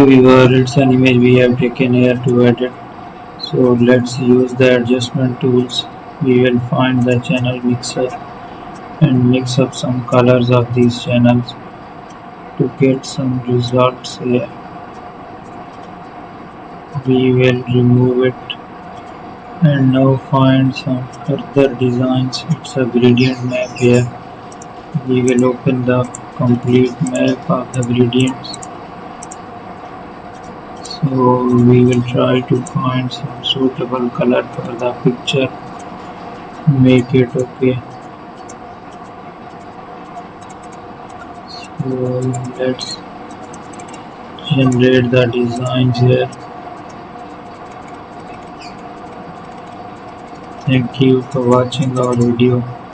Viewer, it's an image we have taken here to edit. So let's use the adjustment tools. We will find the channel mixer and mix up some colors of these channels to get some results here. We will remove it and now find some further designs. It's a gradient map here. We will open the complete map of the gradients. So we will try to find some suitable color for the picture, make it okay. So let's generate the designs here. Thank you for watching our video.